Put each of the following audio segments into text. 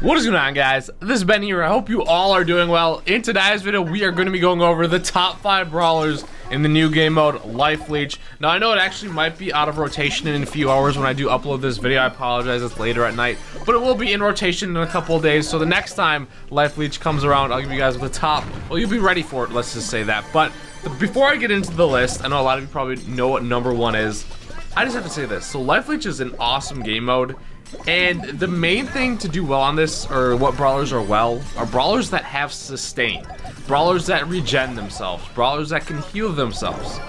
What is going on, guys? This is Ben here. I hope you all are doing well. In today's video, we are going to be going over the top 5 brawlers in the new game mode, Life Leech. Now, I know it actually might be out of rotation in a few hours when I do upload this video. I apologize, it's later at night, but it will be in rotation in a couple of days. So the next time Life Leech comes around, I'll give you guys the top. Well, you'll be ready for it, let's just say that. But before I get into the list, I know a lot of you probably know what number 1 is. I just have to say this. So Life Leech is an awesome game mode. And the main thing to do well on this, or what brawlers are well, are brawlers that have sustain. Brawlers that regen themselves. Brawlers that can heal themselves.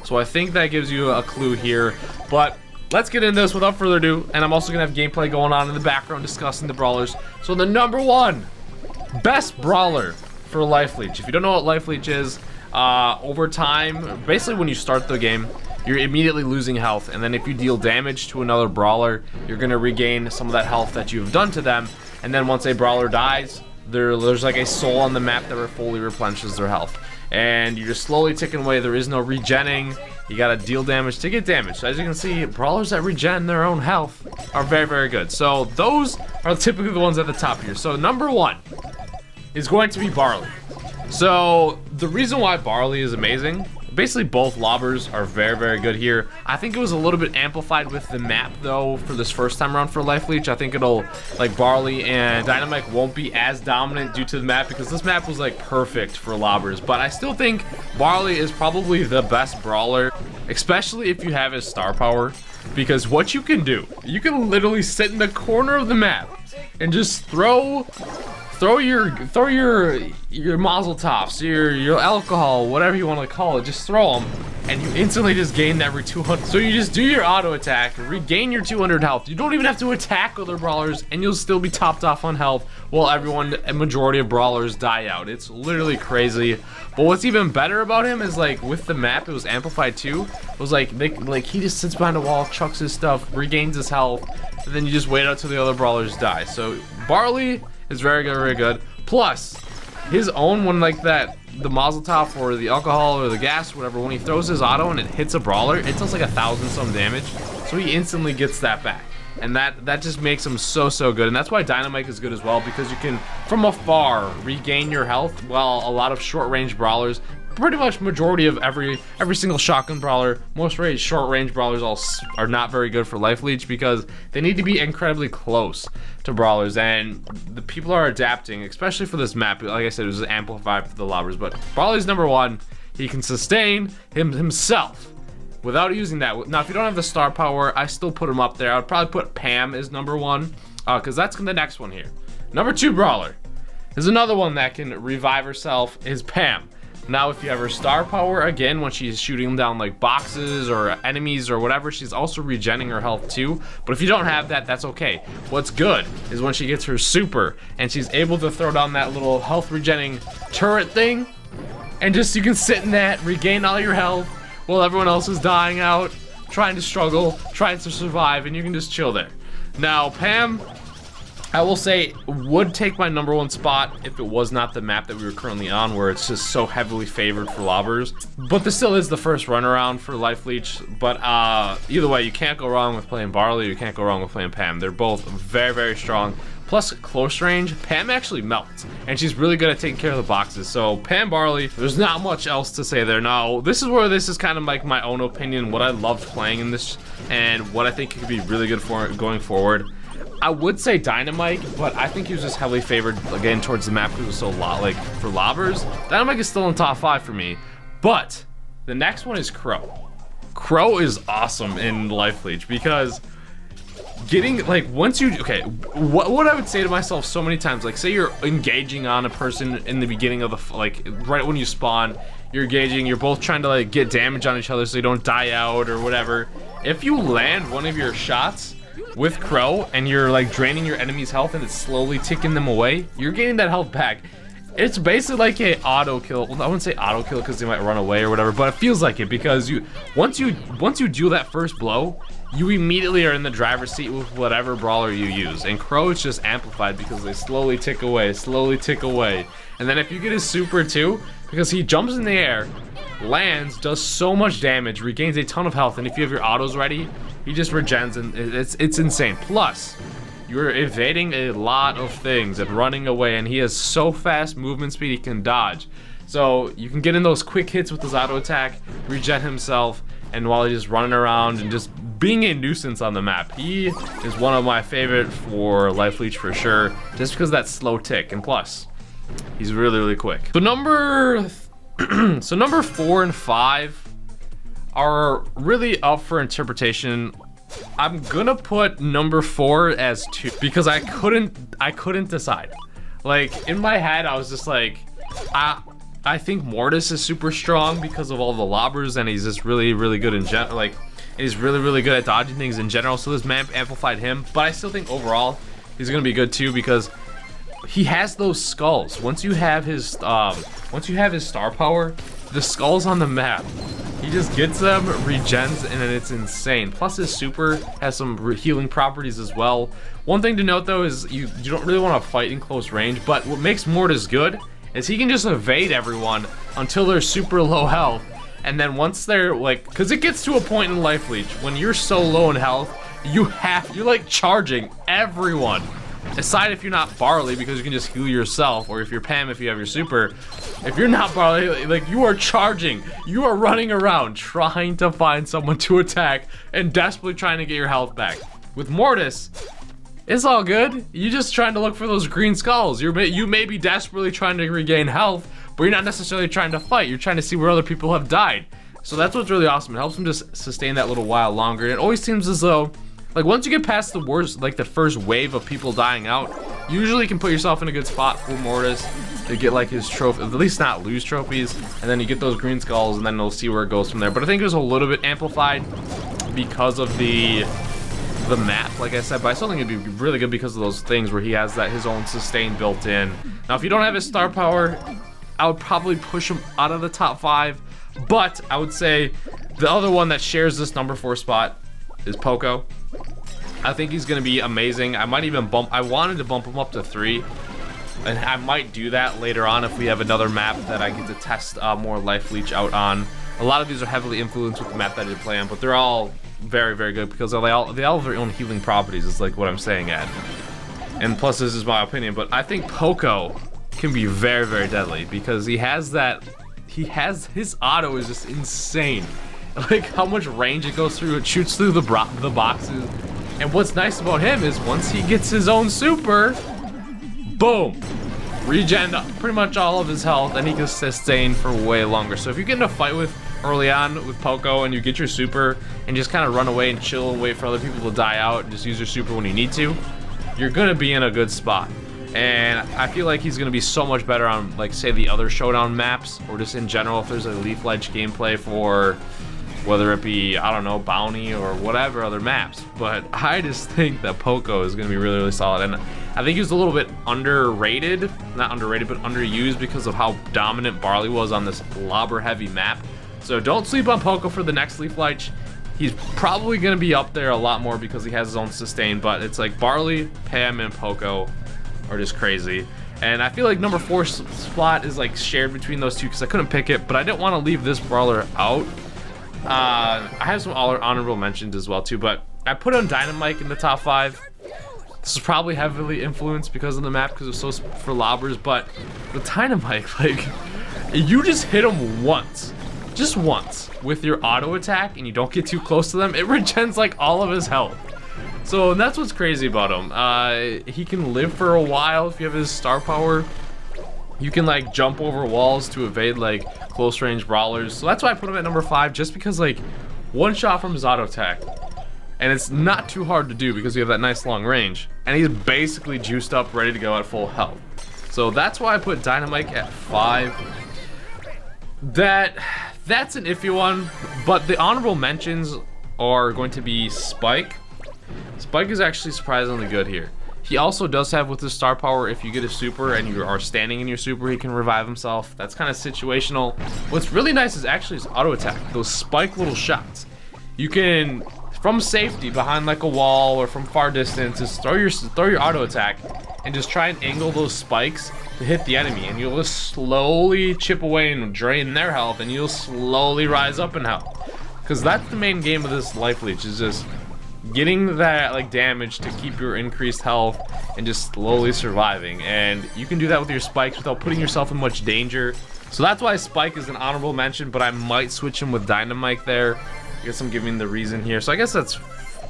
So I think that gives you a clue here. But let's get into this without further ado. And I'm also going to have gameplay going on in the background discussing the brawlers. So the number 1 best brawler for Life Leech. If you don't know what Life Leech is, over time, basically when you start the game, you're immediately losing health, and then if you deal damage to another brawler, you're gonna regain some of that health that you've done to them. And then once a brawler dies, there's like a soul on the map that fully replenishes their health, and you're just slowly ticking away. There is no regenning. You gotta deal damage to get damage. So as you can see, brawlers that regen their own health are very, very good. So those are typically the ones at the top here. So number 1 is going to be Barley. So the reason why Barley is amazing, basically both lobbers are very, very good here. I think it was a little bit amplified with the map though for this first time around for Life Leech. I think it'll, like, Barley and Dynamike won't be as dominant due to the map, because this map was like perfect for lobbers. But I still think Barley is probably the best brawler, especially if you have his star power, because what you can do, you can literally sit in the corner of the map and just throw your mazel tops, your alcohol, whatever you want to call it. Just throw them, and you instantly just gain every 200. So you just do your auto attack, regain your 200 health. You don't even have to attack other brawlers, and you'll still be topped off on health, while a majority of brawlers die out. It's literally crazy. But what's even better about him is, like, with the map, it was amplified too. It was like he just sits behind a wall, chucks his stuff, regains his health, and then you just wait out till the other brawlers die. So Barley is very good, very good. Plus, his own one, like that, the mazel tov or the alcohol or the gas, whatever, when he throws his auto and it hits a brawler, it does like 1,000 some damage. So he instantly gets that back. And that just makes him so good. And that's why Dynamike is good as well, because you can, from afar, regain your health, while a lot of short-range brawlers, pretty much majority of every single shotgun brawler, most short-range brawlers are not very good for Life Leech, because they need to be incredibly close to brawlers, and the people are adapting, especially for this map. Like I said, it was amplified for the lobbers, but Barley's number 1. He can sustain himself without using that. Now, if you don't have the star power, I still put him up there. I would probably put Pam as number 1, because that's the next one here. Number 2 brawler is another one that can revive herself, is Pam. Now, if you have her star power, again, when she's shooting down like boxes or enemies or whatever, she's also regenerating her health too. But if you don't have that, that's okay. What's good is when she gets her super and she's able to throw down that little health regenerating turret thing, and just you can sit in that, regain all your health while everyone else is dying out, trying to struggle, trying to survive, and you can just chill there. Now, Pam, I will say, would take my number 1 spot if it was not the map that we were currently on, where it's just so heavily favored for lobbers. But this still is the first runaround for Life Leech. But either way, you can't go wrong with playing Barley. You can't go wrong with playing Pam. They're both very, very strong. Plus, close range, Pam actually melts, and she's really good at taking care of the boxes. So Pam, Barley, there's not much else to say there. Now, this is where this is kind of like my own opinion, what I loved playing in this, and what I think it could be really good for going forward. I would say Dynamike, but I think he was just heavily favored again towards the map because it was so like for lobbers. Dynamike is still in top 5 for me, but the next one is Crow. Crow is awesome in Life Leech, because getting, like, once you, okay, what I would say to myself so many times, like, say you're engaging on a person in the beginning of the, like, right when you spawn, you're engaging, you're both trying to, like, get damage on each other so you don't die out or whatever. If you land one of your shots with Crow and you're like draining your enemy's health and it's slowly ticking them away, you're getting that health back. It's basically like a auto kill. Well, I wouldn't say auto kill because they might run away or whatever, but it feels like it, because once you do that first blow, you immediately are in the driver's seat with whatever brawler you use. And Crow is just amplified because they slowly tick away, and then if you get his super too, because he jumps in the air, lands, does so much damage, regains a ton of health, and if you have your autos ready, he just regens, and it's insane. Plus, you're evading a lot of things and running away, and he has so fast movement speed he can dodge. So you can get in those quick hits with his auto attack, regen himself, and while he's just running around and just being a nuisance on the map. He is one of my favorite for Life Leech for sure, just because of that slow tick, and plus, he's really, really quick. So number 4 and 5 are really up for interpretation. I'm gonna put number 4 as 2 because I couldn't decide. Like in my head, I was just like, I think Mortis is super strong because of all the lobbers, and he's just really, really good in general. Like, he's really, really good at dodging things in general. So this map amplified him, but I still think overall he's gonna be good too because he has those skulls. Once you have his star power, the skulls on the map, he just gets them, regens, and it's insane. Plus his super has some healing properties as well. One thing to note though is you don't really want to fight in close range, but what makes Mortis good is he can just evade everyone until they're super low health, and then once they're like, because it gets to a point in Life Leech when you're so low in health, you're like charging everyone. Aside if you're not Barley, because you can just heal yourself, or if you're Pam, if you have your super. If you're not Barley, like, you are charging, you are running around trying to find someone to attack and desperately trying to get your health back. With Mortis, it's all good. You're just trying to look for those green skulls. You may be desperately trying to regain health, but you're not necessarily trying to fight. You're trying to see where other people have died. So that's what's really awesome. It helps them just sustain that little while longer. It always seems as though, like, once you get past the worst, like the first wave of people dying out, you usually can put yourself in a good spot for Mortis to get like his trophy, at least not lose trophies, and then you get those green skulls, and then they'll see where it goes from there. But I think it was a little bit amplified because of the map, like I said, but I still think it'd be really good because of those things where he has that his own sustain built in. Now, if you don't have his star power, I would probably push him out of the top 5, but I would say the other one that shares this number 4 spot is Poco. I think he's gonna be amazing. I might even I wanted to bump him up to 3, and I might do that later on if we have another map that I get to test more Life Leech out on. A lot of these are heavily influenced with the map that I did play on, but they're all very, very good because they all have their own healing properties, is like what I'm saying at. And plus, this is my opinion, but I think Poco can be very, very deadly because his auto is just insane. Like how much range it goes through, it shoots through the boxes. And what's nice about him is once he gets his own super, boom, regen pretty much all of his health, and he can sustain for way longer. So if you get in a fight with early on with Poco and you get your super and just kind of run away and chill and wait for other people to die out and just use your super when you need to, you're gonna be in a good spot. And I feel like he's gonna be so much better on, like, say the other Showdown maps, or just in general if there's a Leaf Leech gameplay for whether it be, I don't know, Bounty or whatever other maps. But I just think that Poco is gonna be really, really solid. And I think he was a little bit underrated, not underrated, but underused because of how dominant Barley was on this lobber heavy map. So don't sleep on Poco for the next Leaf Leech. He's probably gonna be up there a lot more because he has his own sustain, but it's like Barley, Pam, and Poco are just crazy. And I feel like number 4 spot is like shared between those two because I couldn't pick it, but I didn't want to leave this brawler out. I have some honorable mentions as well too, but I put on Dynamike in the top 5. This is probably heavily influenced because of the map, because it's so for lobbers, but the Dynamike, like, you just hit him once, just once, with your auto attack, and you don't get too close to them, it regens like all of his health. So that's what's crazy about him. He can live for a while if you have his star power. You can like jump over walls to evade like close range brawlers. So that's why I put him at number 5, just because like one shot from his auto attack, and it's not too hard to do because you have that nice long range, and he's basically juiced up, ready to go at full health. So that's why I put Dynamike at 5. That's an iffy one, but the honorable mentions are going to be Spike. Spike is actually surprisingly good here. He also does have with his star power, if you get a super and you are standing in your super, he can revive himself. That's kind of situational. What's really nice is actually his auto attack, those spike little shots. You can, from safety behind like a wall or from far distance, just throw your auto attack and just try and angle those spikes to hit the enemy, and you'll just slowly chip away and drain their health, and you'll slowly rise up in health. Because that's the main game of this Life Leech, is just getting that like damage to keep your increased health and just slowly surviving. And you can do that with your spikes without putting yourself in much danger. So that's why Spike is an honorable mention, but I might switch him with Dynamike there. I guess I'm giving the reason here. So I guess that's,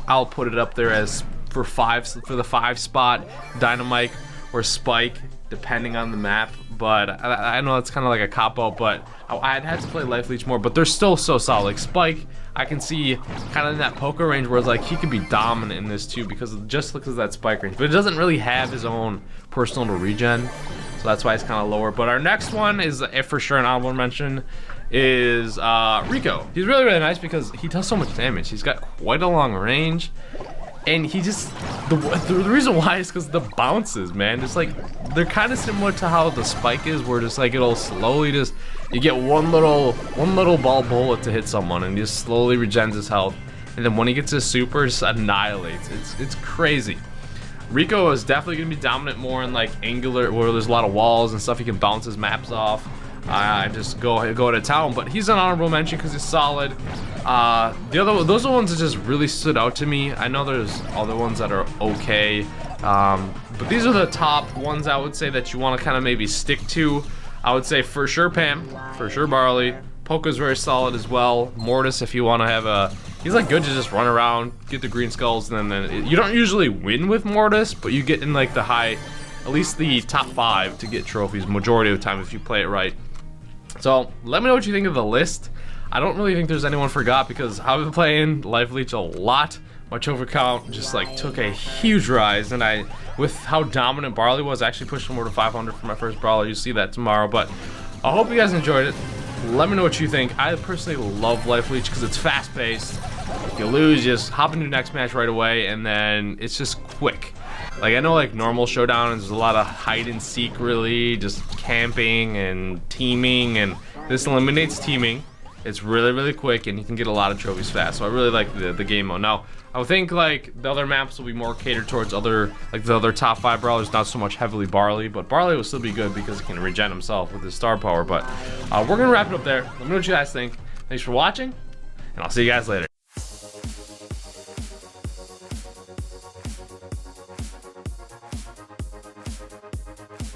I'll put it up there as for the 5 spot, Dynamike or Spike, depending on the map. But I know it's kind of like a cop-out, but I'd have to play Life Leech more, but they're still so solid. Like Spike, I can see kind of in that Poco range where it's like he could be dominant in this too because of that Spike range, but it doesn't really have his own personal to regen, so that's why it's kind of lower. But our next one is for sure an honorable mention is Rico. He's really nice because he does so much damage. He's got quite a long range. And he just, the reason why is because the bounces, man. It's like, they're kind of similar to how the Spike is, where just like it'll slowly just, you get one little ball bullet to hit someone and he just slowly regens his health. And then when he gets his super, just annihilates. It's crazy. Rico is definitely going to be dominant more in like angular, where there's a lot of walls and stuff. He can bounce his maps off. I just go to town, but he's an honorable mention because he's solid. Those are ones that just really stood out to me. I know there's other ones that are okay, but these are the top ones I would say that you want to kind of maybe stick to. I would say for sure Pam, for sure Barley. Poco's very solid as well. Mortis, if you want to have a, he's like good to just run around, get the green skulls, and then you don't usually win with Mortis, but you get in like the high, at least the top 5 to get trophies majority of the time if you play it right. So let me know what you think of the list. I don't really think there's anyone forgot because I've been playing Life Leech a lot. My trophy count just like took a huge rise, and with how dominant Barley was, I actually pushed him more to 500 for my first Brawler. You'll see that tomorrow, but I hope you guys enjoyed it. Let me know what you think. I personally love Life Leech because it's fast paced. If you lose, just hop into the next match right away, and then it's just quick. Like I know like normal Showdown, there's a lot of hide and seek, really just camping and teaming, and this eliminates teaming. It's really quick and you can get a lot of trophies fast, so I really like the game mode. Now I would think like the other maps will be more catered towards the other top 5 brawlers, not so much heavily Barley, but Barley will still be good because he can regen himself with his star power. But we're gonna wrap it up there. Let me know what you guys think. Thanks for watching, and I'll see you guys later.